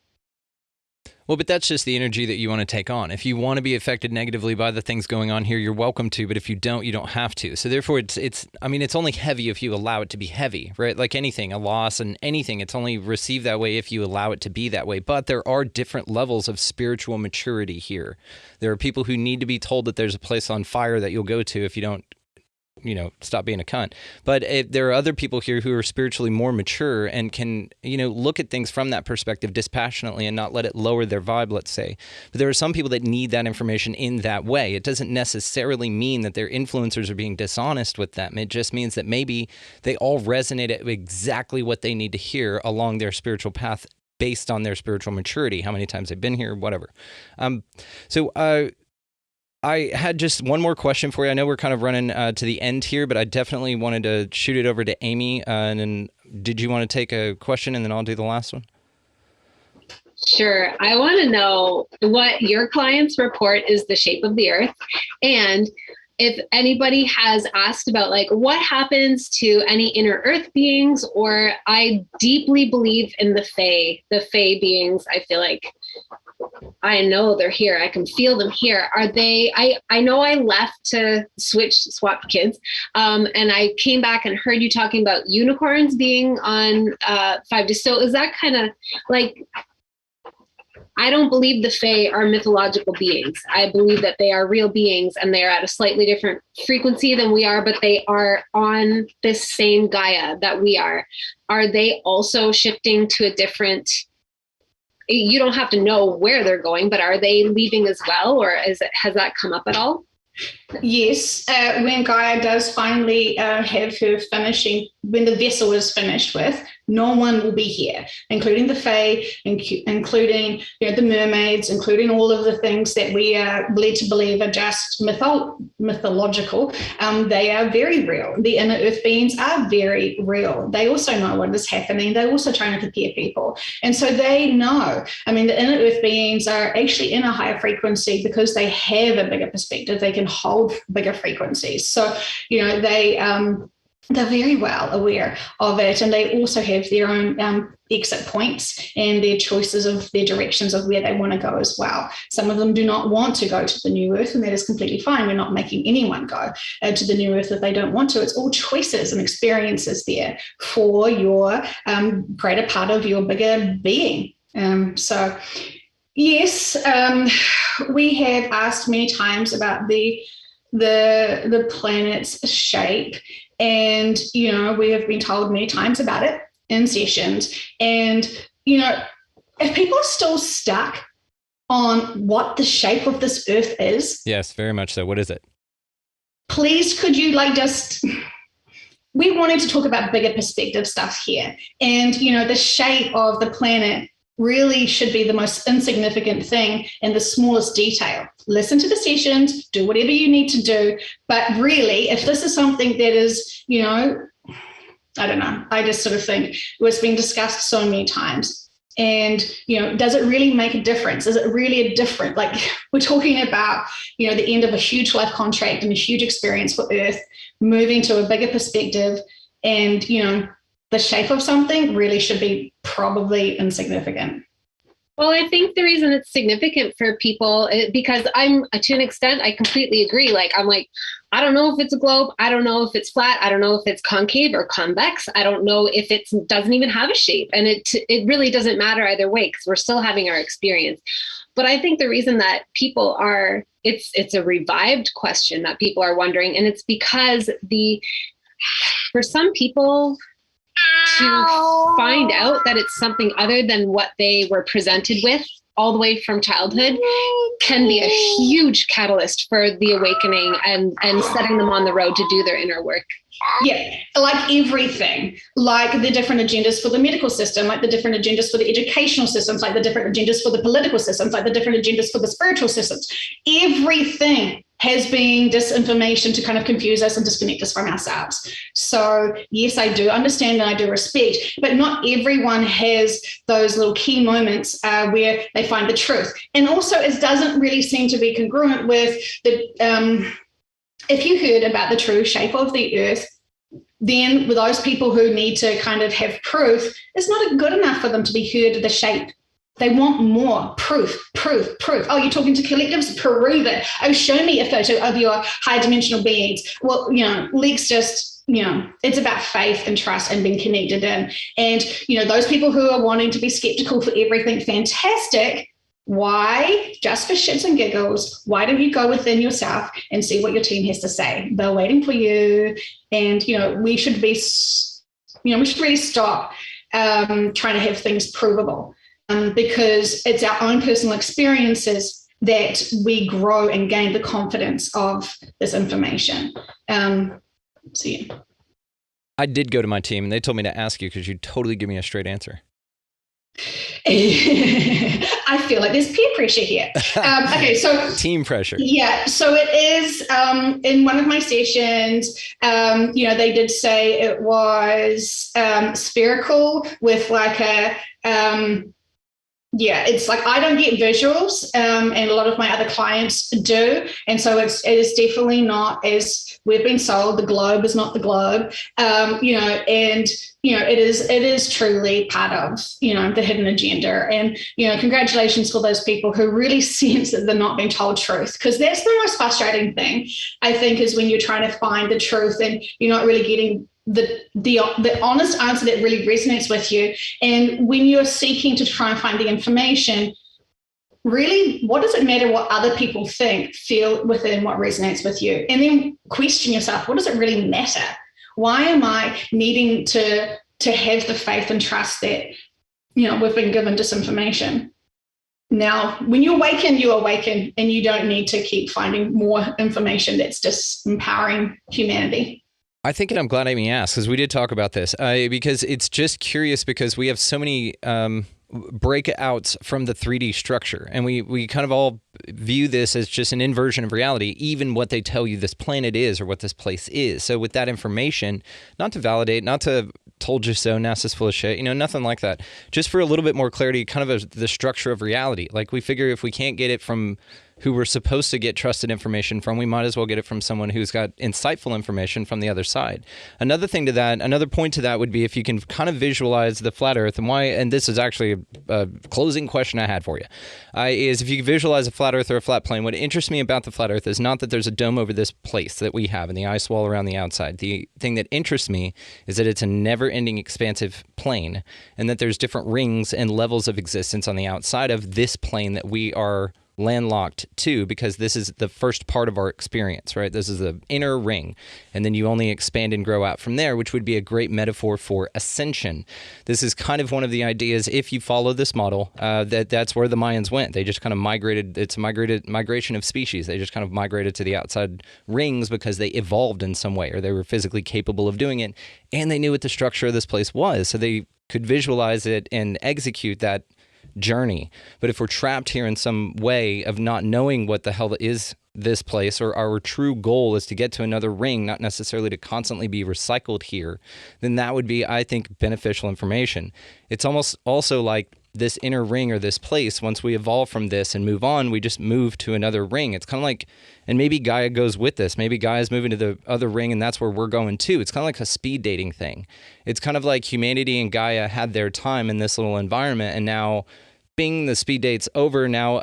Well, but that's just the energy that you want to take on. If you want to be affected negatively by the things going on here, you're welcome to. But if you don't, you don't have to. So therefore, it's only heavy if you allow it to be heavy, right? Like anything, a loss and anything, it's only received that way if you allow it to be that way. But there are different levels of spiritual maturity here. There are people who need to be told that there's a place on fire that you'll go to if you don't, stop being a cunt. But there are other people here who are spiritually more mature and can, look at things from that perspective dispassionately and not let it lower their vibe, let's say. But there are some people that need that information in that way. It doesn't necessarily mean that their influencers are being dishonest with them. It just means that maybe they all resonate at exactly what they need to hear along their spiritual path based on their spiritual maturity, how many times they've been here, whatever. I had just one more question for you. I know we're kind of running to the end here, but I definitely wanted to shoot it over to Amy. And then did you want to take a question and then I'll do the last one? Sure. I want to know what your clients report is the shape of the earth. And if anybody has asked about what happens to any inner earth beings, or I deeply believe in the Fae beings. I feel like I know they're here. I can feel them here. Are they, I know I left to swap kids. And I came back and heard you talking about unicorns being on 5D. So is that kind of like, I don't believe the Fae are mythological beings. I believe that they are real beings and they are at a slightly different frequency than we are, but they are on this same Gaia that we are. Are they also shifting to a different, you don't have to know where they're going, but are they leaving as well? Or has that come up at all? Yes, when Gaia does finally have her finishing, when the vessel is finished with, no one will be here, including the Fae, including the mermaids, including all of the things that we are led to believe are just mythological. They are very real. The inner earth beings are very real. They also know what is happening. They're also trying to prepare people. And so they know. I mean, the inner earth beings are actually in a higher frequency because they have a bigger perspective. They can hold bigger frequencies. So, they're very well aware of it, and they also have their own exit points and their choices of their directions of where they want to go as well. Some of them do not want to go to the new earth, and that is completely fine. We're not making anyone go to the new earth if they don't want to. It's all choices and experiences there for your greater part of your bigger being. So yes, we have asked many times about the planet's shape. And, we have been told many times about it in sessions. And, if people are still stuck on what the shape of this earth is. Yes, very much so. What is it? Please, could you we wanted to talk about bigger perspective stuff here. And, the shape of the planet really should be the most insignificant thing in the smallest detail. Listen to the sessions, do whatever you need to do. But really, if this is something that is, I don't know, I just sort of think it's been discussed so many times. And, does it really make a difference? Is it really a different, we're talking about, the end of a huge life contract and a huge experience for Earth, moving to a bigger perspective, and, the shape of something really should be probably insignificant. Well, I think the reason it's significant for people because to an extent, I completely agree. I don't know if it's a globe. I don't know if it's flat. I don't know if it's concave or convex. I don't know if it doesn't even have a shape. And it really doesn't matter either way because we're still having our experience. But I think the reason that people it's a revived question that people are wondering. And it's because for some people, to find out that it's something other than what they were presented with all the way from childhood can be a huge catalyst for the awakening and setting them on the road to do their inner work. Yeah, like everything, like the different agendas for the medical system, like the different agendas for the educational systems, like the different agendas for the political systems, like the different agendas for the spiritual systems. Everything has been disinformation to kind of confuse us and disconnect us from ourselves. So yes, I do understand and I do respect, but not everyone has those little key moments where they find the truth. And also it doesn't really seem to be congruent with if you heard about the true shape of the earth, then with those people who need to kind of have proof, it's not good enough for them to be heard the shape. They want more proof. Oh, you're talking to collectives? Prove it. Oh, show me a photo of your high dimensional beings. Well, let's just, it's about faith and trust and being connected in. And, those people who are wanting to be skeptical for everything, fantastic. Why? Just for shits and giggles, why don't you go within yourself and see what your team has to say? They're waiting for you. And, we should really stop trying to have things provable. Because it's our own personal experiences that we grow and gain the confidence of this information. So, yeah. I did go to my team and they told me to ask you because you totally give me a straight answer. I feel like there's peer pressure here. Okay, so team pressure. Yeah, so it is in one of my sessions, they did say it was spherical with like a Yeah, it's like I don't get visuals, and a lot of my other clients do, and so it is definitely not as we've been sold. The globe is not the globe, and it is truly part of the hidden agenda. And congratulations for those people who really sense that they're not being told truth, because that's the most frustrating thing, I think, is when you're trying to find the truth and you're not really getting the honest answer that really resonates with you. And when you're seeking to try and find the information, really, what does it matter what other people think, feel within what resonates with you? And then question yourself, what does it really matter? Why am I needing to have the faith and trust that we've been given disinformation? Now, when you awaken, and you don't need to keep finding more information that's disempowering humanity. I think, and I'm glad Amy asked, because we did talk about this, because it's just curious, because we have so many breakouts from the 3D structure, and we kind of all view this as just an inversion of reality, even what they tell you this planet is or what this place is. So with that information, not to validate, not to told you so, NASA's full of shit, nothing like that. Just for a little bit more clarity, kind of the structure of reality. Like, we figure if we can't get it from who we're supposed to get trusted information from, we might as well get it from someone who's got insightful information from the other side. Another point to that would be if you can kind of visualize the flat Earth, and this is actually a closing question I had for you, is if you can visualize a flat Earth or a flat plane. What interests me about the flat Earth is not that there's a dome over this place that we have and the ice wall around the outside. The thing that interests me is that it's a never-ending expansive plane, and that there's different rings and levels of existence on the outside of this plane that we are landlocked to, because this is the first part of our experience, right? This is the inner ring, and then you only expand and grow out from there, which would be a great metaphor for ascension. This is kind of one of the ideas, if you follow this model, that's where the Mayans went. They just kind of migrated. It's a migration of species. They just kind of migrated to the outside rings because they evolved in some way, or they were physically capable of doing it, and they knew what the structure of this place was, so they could visualize it and execute that journey. But if we're trapped here in some way of not knowing what the hell is this place, or our true goal is to get to another ring, not necessarily to constantly be recycled here, then that would be, I think, beneficial information. It's almost also like this inner ring or this place, once we evolve from this and move on, we just move to another ring. It's kind of like, and maybe Gaia goes with this, maybe Gaia's moving to the other ring and that's where we're going too. It's kind of like a speed dating thing. It's kind of like humanity and Gaia had their time in this little environment, and now bing, the speed date's over. Now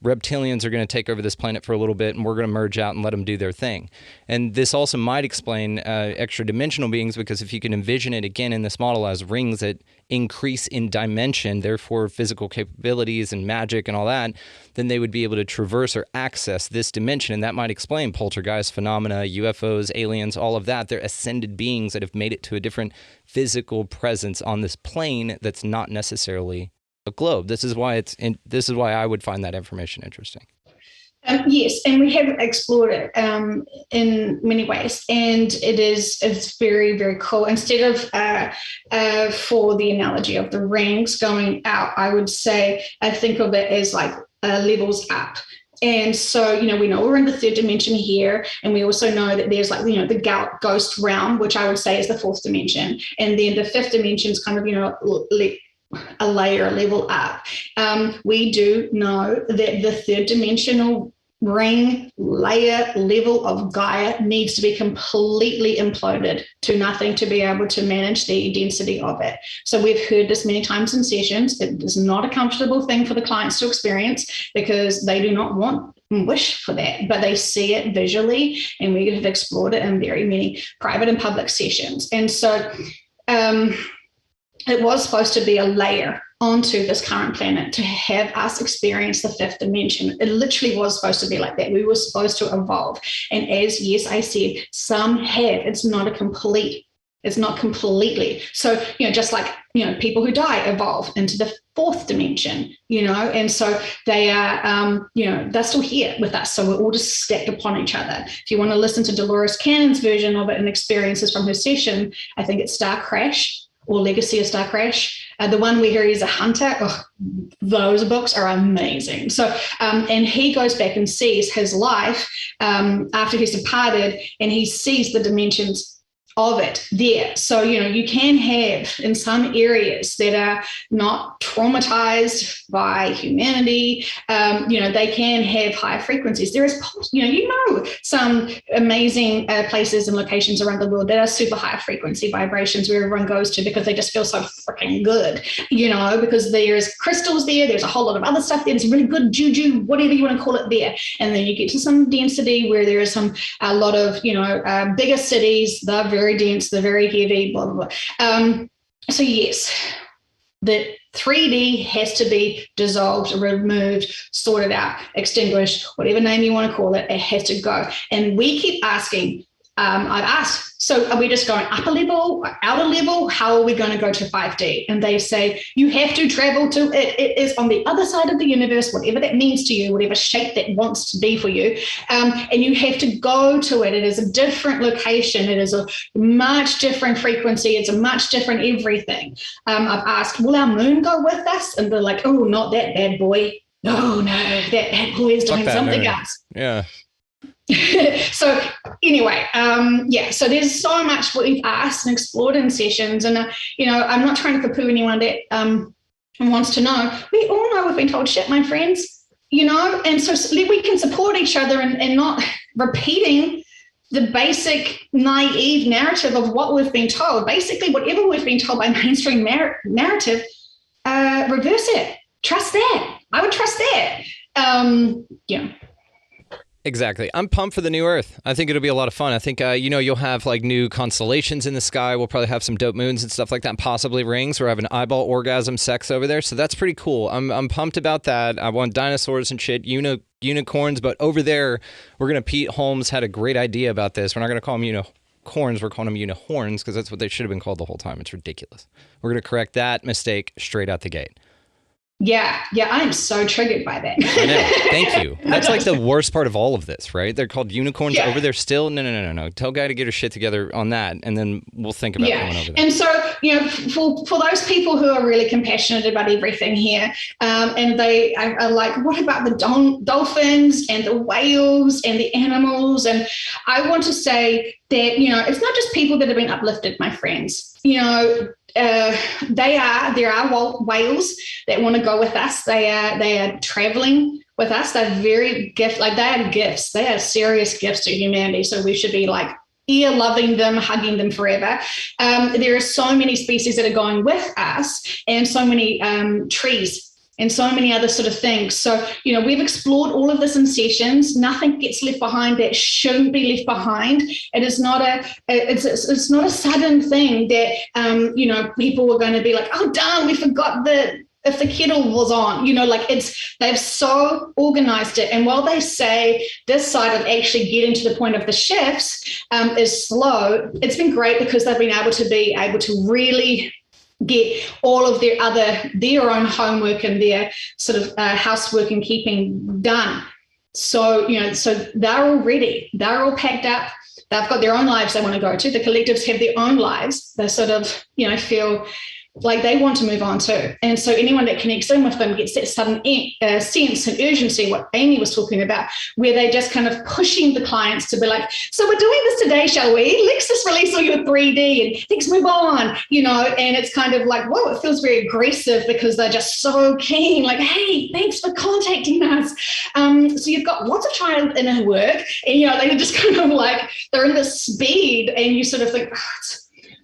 reptilians are going to take over this planet for a little bit, and we're going to merge out and let them do their thing. And this also might explain extra dimensional beings, because if you can envision it again in this model as rings that increase in dimension, therefore physical capabilities and magic and all that, then they would be able to traverse or access this dimension. And that might explain poltergeist phenomena, UFOs, aliens, all of that. They're ascended beings that have made it to a different physical presence on this plane that's not necessarily a globe. This is why I would find that information interesting. Yes, and we have explored it in many ways, and it's very, very cool. Instead of for the analogy of the rings going out, I would say I think of it as like levels up. And so, we know we're in the third dimension here, and we also know that there's the ghost realm, which I would say is the fourth dimension, and then the fifth dimension is kind of a layer, a level up. We do know that the third dimensional ring layer level of Gaia needs to be completely imploded to nothing to be able to manage the density of it. So we've heard this many times in sessions. It is not a comfortable thing for the clients to experience, because they do not wish for that, but they see it visually, and we have explored it in very many private and public sessions. And so it was supposed to be a layer onto this current planet to have us experience the fifth dimension. It literally was supposed to be like that. We were supposed to evolve. And as, yes, I said, some have. It's not completely. So, just like, people who die evolve into the fourth dimension, and so they are, they're still here with us. So we're all just stacked upon each other. If you want to listen to Dolores Cannon's version of it and experiences from her session, I think it's Star Crash, or Legacy of Star Crash. The one where he's a hunter, those books are amazing. So, and he goes back and sees his life after he's departed, and he sees the dimensions of it there. So, you can have in some areas that are not traumatized by humanity, they can have higher frequencies. There is, some amazing places and locations around the world that are super high frequency vibrations where everyone goes to because they just feel so freaking good, because there's crystals there, there's a whole lot of other stuff there, there's really good juju, whatever you want to call it there. And then you get to some density where there is a lot of, bigger cities, they're very dense, they're very heavy, blah, blah, blah. So yes, the 3D has to be dissolved, removed, sorted out, extinguished, whatever name you want to call it, it has to go. And we keep asking, I've asked, so are we just going up a level, out a level? How are we going to go to 5D? And they say, you have to travel to it. It is on the other side of the universe, whatever that means to you, whatever shape that wants to be for you. And you have to go to it. It is a different location. It is a much different frequency. It's a much different everything. I've asked, will our moon go with us? And they're like, oh, not that bad boy. No, that bad boy is doing something else. Yeah. So anyway, so there's so much what we've asked and explored in sessions, and I'm not trying to poo-poo anyone that wants to know. We all know we've been told shit, my friends, and so we can support each other and not repeating the basic naive narrative of what we've been told. Basically, whatever we've been told by mainstream narrative, reverse it. Trust that. I would trust that. Exactly. I'm pumped for the new Earth. I think it'll be a lot of fun. I think, you'll have like new constellations in the sky. We'll probably have some dope moons and stuff like that, and possibly rings. We're having eyeball orgasm sex over there. So that's pretty cool. I'm pumped about that. I want dinosaurs and shit, unicorns. But over there, Pete Holmes had a great idea about this. We're not going to call them unicorns. We're calling them unihorns because that's what they should have been called the whole time. It's ridiculous. We're going to correct that mistake straight out the gate. Yeah, I'm so triggered by that. I know. Thank you. That's like the worst part of all of this, right? They're called unicorns over there still. No. Tell Guy to get her shit together on that, and then we'll think about going over there. And so, for those people who are really compassionate about everything here, and they are like, what about the dolphins and the whales and the animals? And I want to say that, it's not just people that have been uplifted, my friends. There are whales that want to go with us. They are traveling with us. They're very they are gifts. They are serious gifts to humanity. So we should be like loving them, hugging them forever. There are so many species that are going with us, and so many trees, and so many other sort of things. So, we've explored all of this in sessions. Nothing gets left behind that shouldn't be left behind. It is not it's not a sudden thing that, people are going to be like, oh, darn, we forgot if the kettle was on, they've so organized it. And while they say this side of actually getting to the point of the shifts is slow, it's been great because they've been able to really get all of their own homework and their sort of housework and keeping done. So, so they're all ready. They're all packed up. They've got their own lives they want to go to. The collectives have their own lives. They sort of, feel like they want to move on too. And so anyone that connects in with them gets that sudden sense and urgency, what Amy was talking about, where they just kind of pushing the clients to be like, so we're doing this today, shall we? Let's just release all your 3D and let's move on, and it's kind of like, whoa, it feels very aggressive because they're just so keen, like, hey, thanks for contacting us. So you've got lots of trial inner work, and, they're just kind of like, they're in this speed, and you sort of think,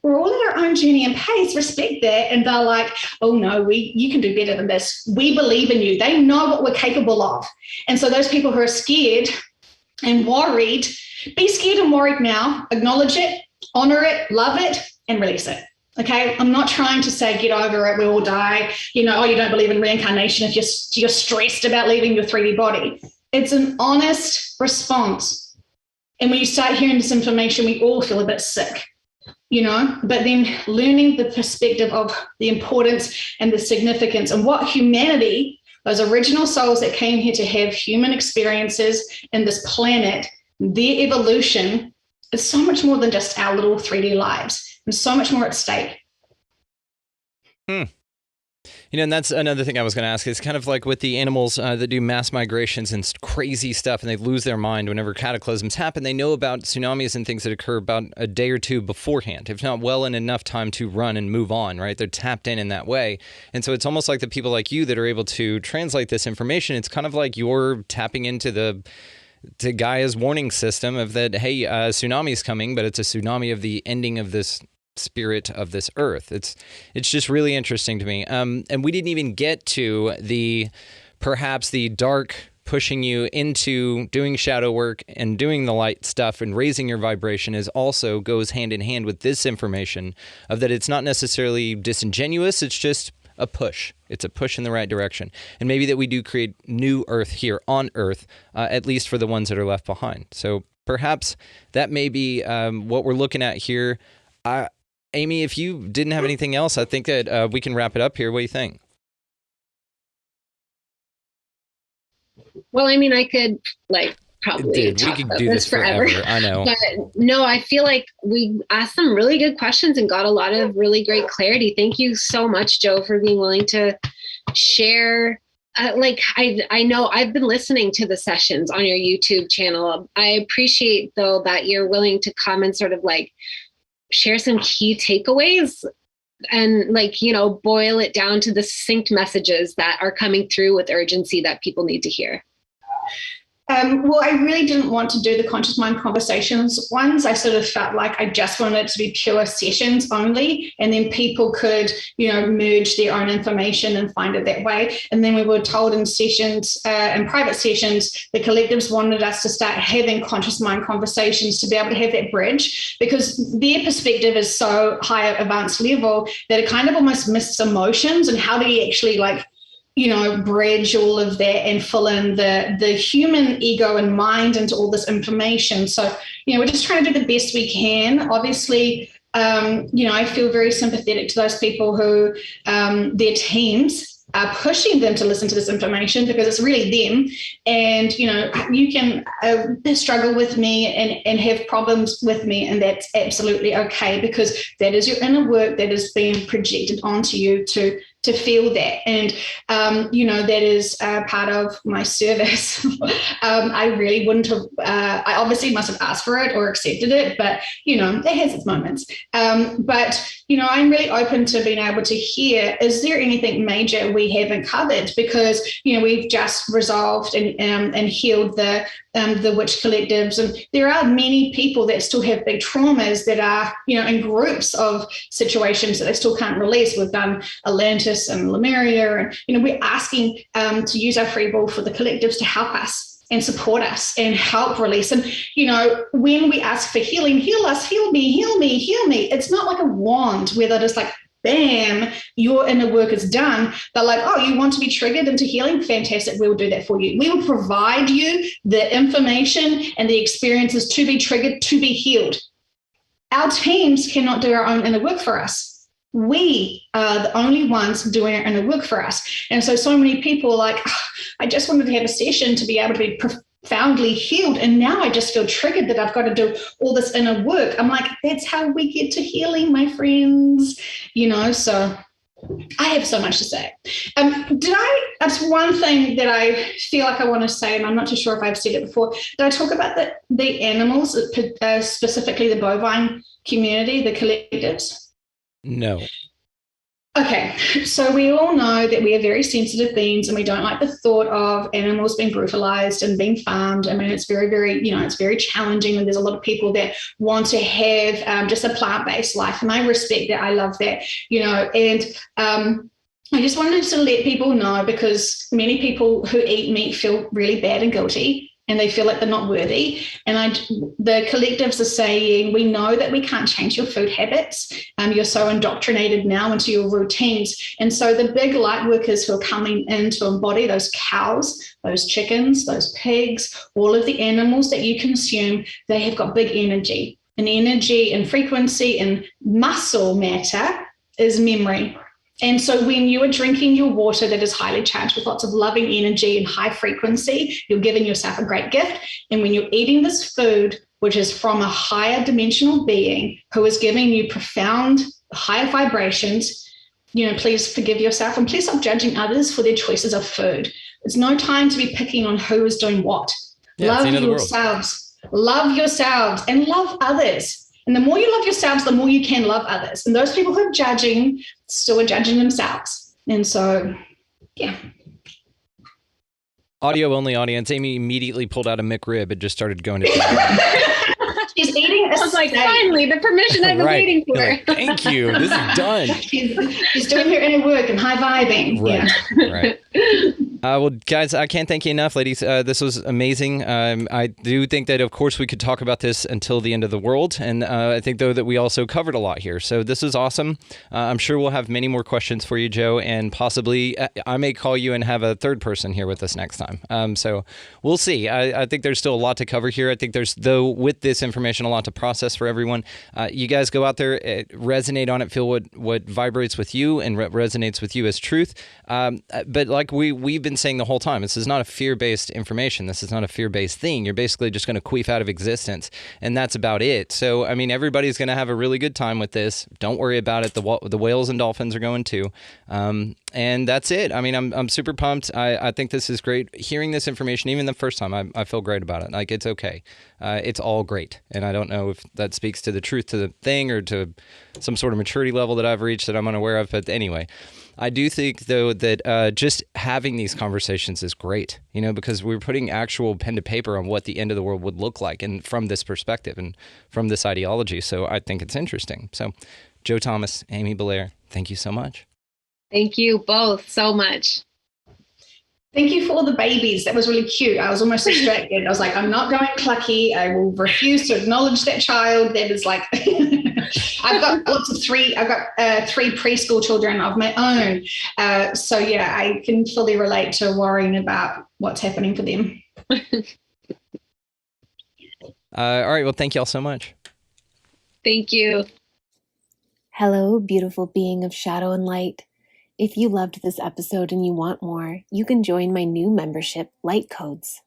we're all at our own journey and pace, respect that. And they're like, oh no, you can do better than this. We believe in you. They know what we're capable of. And so those people who are scared and worried, be scared and worried now, acknowledge it, honor it, love it, and release it. Okay, I'm not trying to say get over it, we all die, you don't believe in reincarnation if you're stressed about leaving your 3D body. It's an honest response. And when you start hearing this information, we all feel a bit sick. But then learning the perspective of the importance and the significance and what humanity, those original souls that came here to have human experiences in this planet, their evolution is so much more than just our little 3D lives. There's so much more at stake. And that's another thing I was going to ask. It's kind of like with the animals that do mass migrations and crazy stuff, and they lose their mind whenever cataclysms happen. They know about tsunamis and things that occur about a day or two beforehand, if not well in enough time to run and move on, right? They're tapped in that way. And so it's almost like the people like you that are able to translate this information. It's kind of like you're tapping into to Gaia's warning system of that, hey, tsunami's coming, but it's a tsunami of the ending of this spirit of this earth. It's just really interesting to me. And we didn't even get to perhaps the dark pushing you into doing shadow work and doing the light stuff and raising your vibration also goes hand in hand with this information of that it's not necessarily disingenuous. It's just a push. It's a push in the right direction. And maybe that we do create new earth here on earth, at least for the ones that are left behind. So perhaps that may be what we're looking at here. Amy, if you didn't have anything else, I think that we can wrap it up here. What do you think? Well, I mean, I could probably talk about this forever. I know. But no, I feel like we asked some really good questions and got a lot of really great clarity. Thank you so much, Joe, for being willing to share. I know I've been listening to the sessions on your YouTube channel. I appreciate, though, that you're willing to come and sort of share some key takeaways and boil it down to the succinct messages that are coming through with urgency that people need to hear. Well, I really didn't want to do the conscious mind conversations ones. I sort of felt like I just wanted it to be pure sessions only, and then people could, merge their own information and find it that way. And then we were told in sessions, in private sessions, the collectives wanted us to start having conscious mind conversations to be able to have that bridge, because their perspective is so high at advanced level that it kind of almost missed emotions. And how do you actually bridge all of that and fill in the human ego and mind into all this information. So, we're just trying to do the best we can. Obviously, I feel very sympathetic to those people who their teams are pushing them to listen to this information, because it's really them. And, you can struggle with me and have problems with me, and that's absolutely okay, because that is your inner work that is being projected onto you to feel that. And, that is part of my service. I really wouldn't have, I obviously must have asked for it or accepted it, but, it has its moments. But, I'm really open to being able to hear, is there anything major we haven't covered? Because, we've just resolved and healed the witch collectives. And there are many people that still have big traumas that are, in groups of situations that they still can't release. We've done Atlantis and Lemuria, and, we're asking to use our free will for the collectives to help us and support us and help release. And, when we ask for healing, heal us, heal me, heal me, heal me, it's not like a wand where they're just like, bam, your inner work is done. They're like, oh, you want to be triggered into healing? Fantastic, we will do that for you. We will provide you the information and the experiences to be triggered, to be healed. Our teams cannot do our own inner work for us. We are the only ones doing our inner work for us. And so many people are like, oh, I just wanted to have a session to be able to be profoundly healed, and now I just feel triggered that I've got to do all this inner work. I'm like, that's how we get to healing, my friends. So I have so much to say. That's one thing that I feel like I want to say, and I'm not too sure if I've said it before. Did I talk about the animals, specifically the bovine community, the collectives? No. Okay, so we all know that we are very sensitive beings, and we don't like the thought of animals being brutalized and being farmed. I mean, it's very, very, it's very challenging, and there's a lot of people that want to have just a plant-based life, and I respect that. I love that, and I just wanted to let people know, because many people who eat meat feel really bad and guilty, and they feel like they're not worthy. And the collectives are saying, we know that we can't change your food habits. You're so indoctrinated now into your routines. And so the big light workers who are coming in to embody those cows, those chickens, those pigs, all of the animals that you consume, they have got big energy. And energy and frequency and muscle matter is memory. And so when you are drinking your water that is highly charged with lots of loving energy and high frequency, you're giving yourself a great gift. And when you're eating this food, which is from a higher dimensional being who is giving you profound, higher vibrations, please forgive yourself and please stop judging others for their choices of food. It's no time to be picking on who is doing what. Love yourselves. Love yourselves and love others. And the more you love yourselves, the more you can love others. And those people who are judging still are judging themselves. And so, yeah. Audio only audience. Amy immediately pulled out a McRib and just started going to town. She's eating a I was like, finally, the permission I've been waiting for. Like, thank you. This is done. She's doing her inner work and high vibing. Right. Yeah. Right. Well, guys, I can't thank you enough, ladies. This was amazing. I do think that, of course, we could talk about this until the end of the world. And I think, though, that we also covered a lot here. So this is awesome. I'm sure we'll have many more questions for you, Joe. And possibly I may call you and have a third person here with us next time. So we'll see. I think there's still a lot to cover here. I think there's, though, with this information, a lot to process for everyone. You guys go out there, resonate on it, feel what vibrates with you and resonates with you as truth. But like we've been saying the whole time, this is not a fear-based information. This is not a fear-based thing. You're basically just going to queef out of existence, and that's about it. So, I mean, everybody's going to have a really good time with this. Don't worry about it. The whales and dolphins are going too. And that's it. I mean, I'm super pumped. I think this is great. Hearing this information, even the first time, I feel great about it. Like, it's okay. It's all great. And I don't know if that speaks to the truth to the thing or to some sort of maturity level that I've reached that I'm unaware of. But anyway, I do think, though, that just having these conversations is great, because we're putting actual pen to paper on what the end of the world would look like, and from this perspective and from this ideology. So I think it's interesting. So Joe Thomas, Amy Belair, thank you so much. Thank you both so much. Thank you for all the babies. That was really cute. I was almost distracted. I was like, I'm not going clucky. I will refuse to acknowledge that child. That is like, I've got three preschool children of my own. So yeah, I can fully relate to worrying about what's happening for them. All right. Well, thank you all so much. Thank you. Hello, beautiful being of shadow and light. If you loved this episode and you want more, you can join my new membership, Light Codes.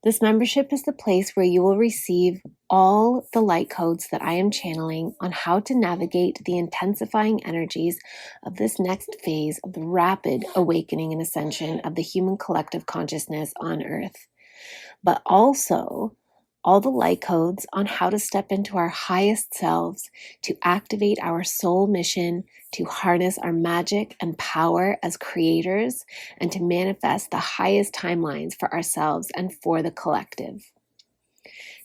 This membership is the place where you will receive all the light codes that I am channeling on how to navigate the intensifying energies of this next phase of the rapid awakening and ascension of the human collective consciousness on Earth. But also all the light codes on how to step into our highest selves, to activate our soul mission, to harness our magic and power as creators, and to manifest the highest timelines for ourselves and for the collective.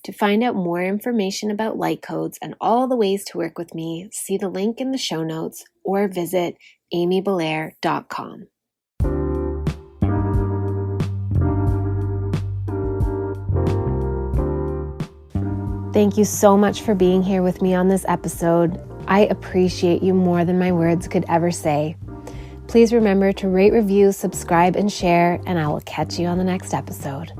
To find out more information about light codes and all the ways to work with me, see the link in the show notes or visit amybelair.com. Thank you so much for being here with me on this episode. I appreciate you more than my words could ever say. Please remember to rate, review, subscribe, and share, and I will catch you on the next episode.